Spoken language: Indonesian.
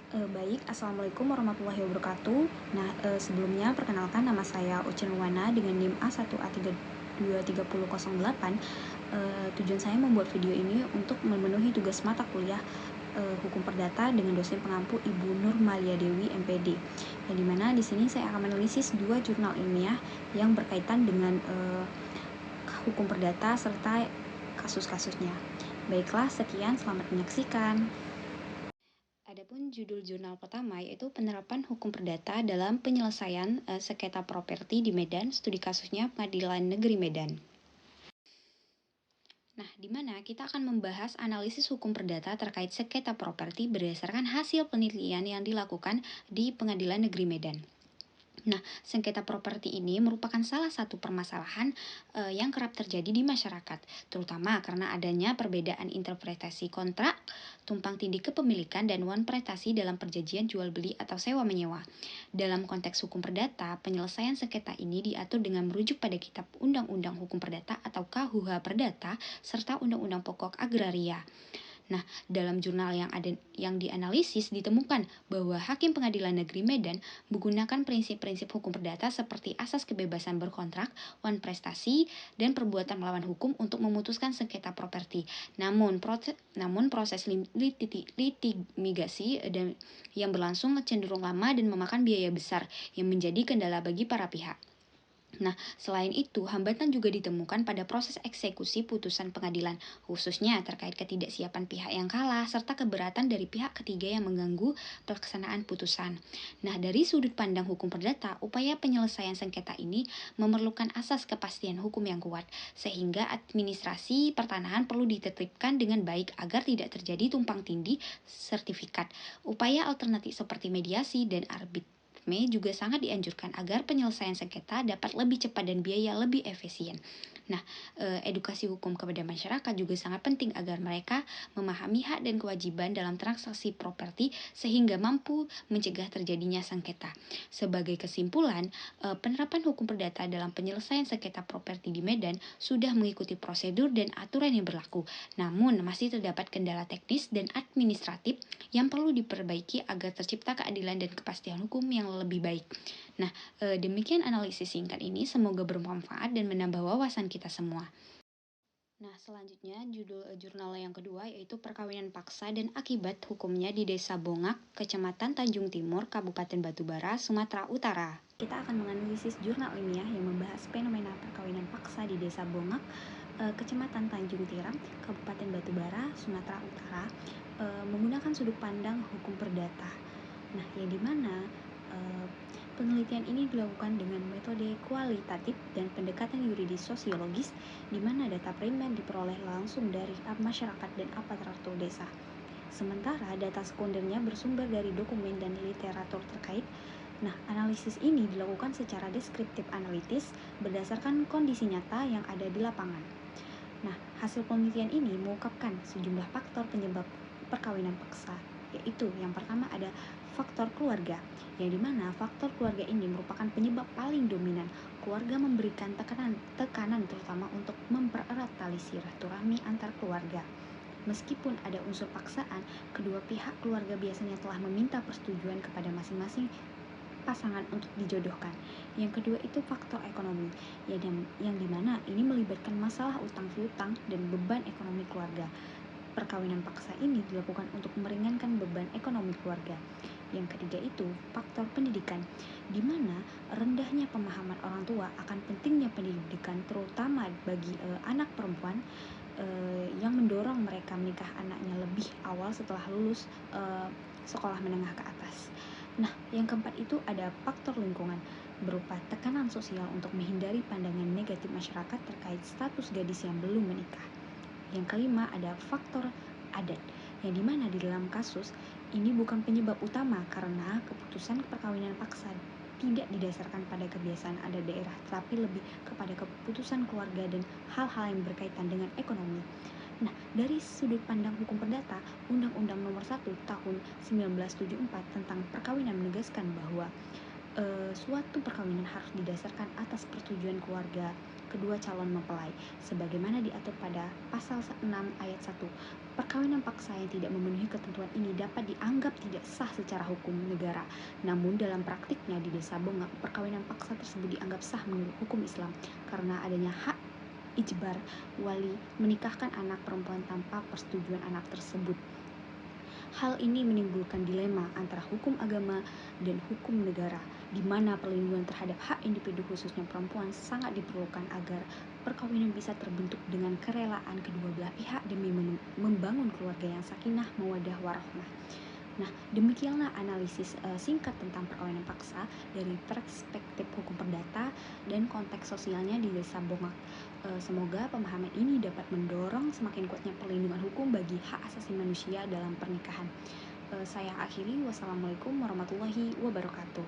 Baik, Assalamualaikum warahmatullahi wabarakatuh. Nah, sebelumnya perkenalkan nama saya Ucin Luwana dengan NIM A1A323008. Tujuan saya membuat video ini untuk memenuhi tugas mata kuliah Hukum Perdata dengan dosen pengampu Ibu Nur Malia Dewi MPD. Yang dimana di sini saya akan menalisis dua jurnal ilmiah yang berkaitan dengan hukum perdata serta kasus-kasusnya. Baiklah, sekian, selamat menyaksikan. Adapun judul jurnal pertama yaitu penerapan hukum perdata dalam penyelesaian sengketa properti di Medan, studi kasusnya Pengadilan Negeri Medan. Nah, di mana kita akan membahas analisis hukum perdata terkait sengketa properti berdasarkan hasil penelitian yang dilakukan di Pengadilan Negeri Medan. Nah, sengketa properti ini merupakan salah satu permasalahan yang kerap terjadi di masyarakat, terutama karena adanya perbedaan interpretasi kontrak, tumpang tindih kepemilikan, dan wanprestasi dalam perjanjian jual beli atau sewa menyewa. Dalam konteks hukum perdata, penyelesaian sengketa ini diatur dengan merujuk pada Kitab Undang-Undang Hukum Perdata atau KUH Perdata serta Undang-Undang Pokok Agraria. Nah, dalam jurnal yang dianalisis ditemukan bahwa Hakim Pengadilan Negeri Medan menggunakan prinsip-prinsip hukum perdata seperti asas kebebasan berkontrak, wanprestasi, dan perbuatan melawan hukum untuk memutuskan sengketa properti. Namun proses litigasi yang berlangsung cenderung lama dan memakan biaya besar yang menjadi kendala bagi para pihak. Nah, selain itu, hambatan juga ditemukan pada proses eksekusi putusan pengadilan, khususnya terkait ketidaksiapan pihak yang kalah, serta keberatan dari pihak ketiga yang mengganggu pelaksanaan putusan. Nah, dari sudut pandang hukum perdata, upaya penyelesaian sengketa ini memerlukan asas kepastian hukum yang kuat, sehingga administrasi pertanahan perlu ditertibkan dengan baik agar tidak terjadi tumpang tindih sertifikat. Upaya alternatif seperti mediasi dan arbitrase juga sangat dianjurkan agar penyelesaian sengketa dapat lebih cepat dan biaya lebih efisien. Nah, edukasi hukum kepada masyarakat juga sangat penting agar mereka memahami hak dan kewajiban dalam transaksi properti sehingga mampu mencegah terjadinya sengketa. Sebagai kesimpulan, penerapan hukum perdata dalam penyelesaian sengketa properti di Medan sudah mengikuti prosedur dan aturan yang berlaku. Namun, masih terdapat kendala teknis dan administratif yang perlu diperbaiki agar tercipta keadilan dan kepastian hukum yang lebih baik. Nah, demikian analisis singkat ini, semoga bermanfaat dan menambah wawasan kita semua. Nah, selanjutnya judul jurnal yang kedua yaitu Perkawinan Paksa dan Akibat Hukumnya di Desa Bongak, Kecamatan Tanjung Timur, Kabupaten Batubara, Sumatera Utara. Kita akan menganalisis jurnal ilmiah yang membahas fenomena perkawinan paksa di Desa Bongak, Kecamatan Tanjung Tiram, Kabupaten Batubara, Sumatera Utara, menggunakan sudut pandang hukum perdata. Nah, yang dimana penelitian ini dilakukan dengan metode kualitatif dan pendekatan yuridis sosiologis, di mana data primer diperoleh langsung dari masyarakat dan aparatur desa. Sementara data sekundernya bersumber dari dokumen dan literatur terkait. Nah, analisis ini dilakukan secara deskriptif analitis berdasarkan kondisi nyata yang ada di lapangan. Nah, hasil penelitian ini mengungkapkan sejumlah faktor penyebab perkawinan paksa, yaitu yang pertama ada faktor keluarga, yang dimana faktor keluarga ini merupakan penyebab paling dominan. Keluarga memberikan tekanan terutama untuk mempererat tali silaturahmi antar keluarga. Meskipun ada unsur paksaan, kedua pihak keluarga biasanya telah meminta persetujuan kepada masing-masing pasangan untuk dijodohkan. Yang kedua itu faktor ekonomi, yang dimana ini melibatkan masalah utang piutang dan beban ekonomi keluarga. Perkawinan paksa ini dilakukan untuk meringankan beban ekonomi keluarga. Yang ketiga itu faktor pendidikan, di mana rendahnya pemahaman orang tua akan pentingnya pendidikan terutama bagi anak perempuan, yang mendorong mereka menikah anaknya lebih awal setelah lulus sekolah menengah ke atas. Nah, yang keempat itu ada faktor lingkungan berupa tekanan sosial untuk menghindari pandangan negatif masyarakat terkait status gadis yang belum menikah. Yang kelima ada faktor adat, yang dimana di dalam kasus ini bukan penyebab utama karena keputusan perkawinan paksa tidak didasarkan pada kebiasaan adat daerah, tetapi lebih kepada keputusan keluarga dan hal-hal yang berkaitan dengan ekonomi. Nah, dari sudut pandang hukum perdata, Undang-Undang Nomor 1 Tahun 1974 tentang perkawinan menegaskan bahwa suatu perkawinan harus didasarkan atas persetujuan keluarga kedua calon mempelai, sebagaimana diatur pada pasal 6 ayat 1. Perkawinan paksa yang tidak memenuhi ketentuan ini dapat dianggap tidak sah secara hukum negara. Namun dalam praktiknya di Desa Bongak, perkawinan paksa tersebut dianggap sah menurut hukum Islam karena adanya hak ijbar wali menikahkan anak perempuan tanpa persetujuan anak tersebut. Hal ini menimbulkan dilema antara hukum agama dan hukum negara, di mana perlindungan terhadap hak individu khususnya perempuan sangat diperlukan agar perkawinan bisa terbentuk dengan kerelaan kedua belah pihak demi membangun keluarga yang sakinah, mawaddah, warahmah. Nah, demikianlah analisis singkat tentang perkawinan paksa dari perspektif hukum perdata dan konteks sosialnya di Desa Bongak. Semoga pemahaman ini dapat mendorong semakin kuatnya perlindungan hukum bagi hak asasi manusia dalam pernikahan. Saya akhiri, wassalamualaikum warahmatullahi wabarakatuh.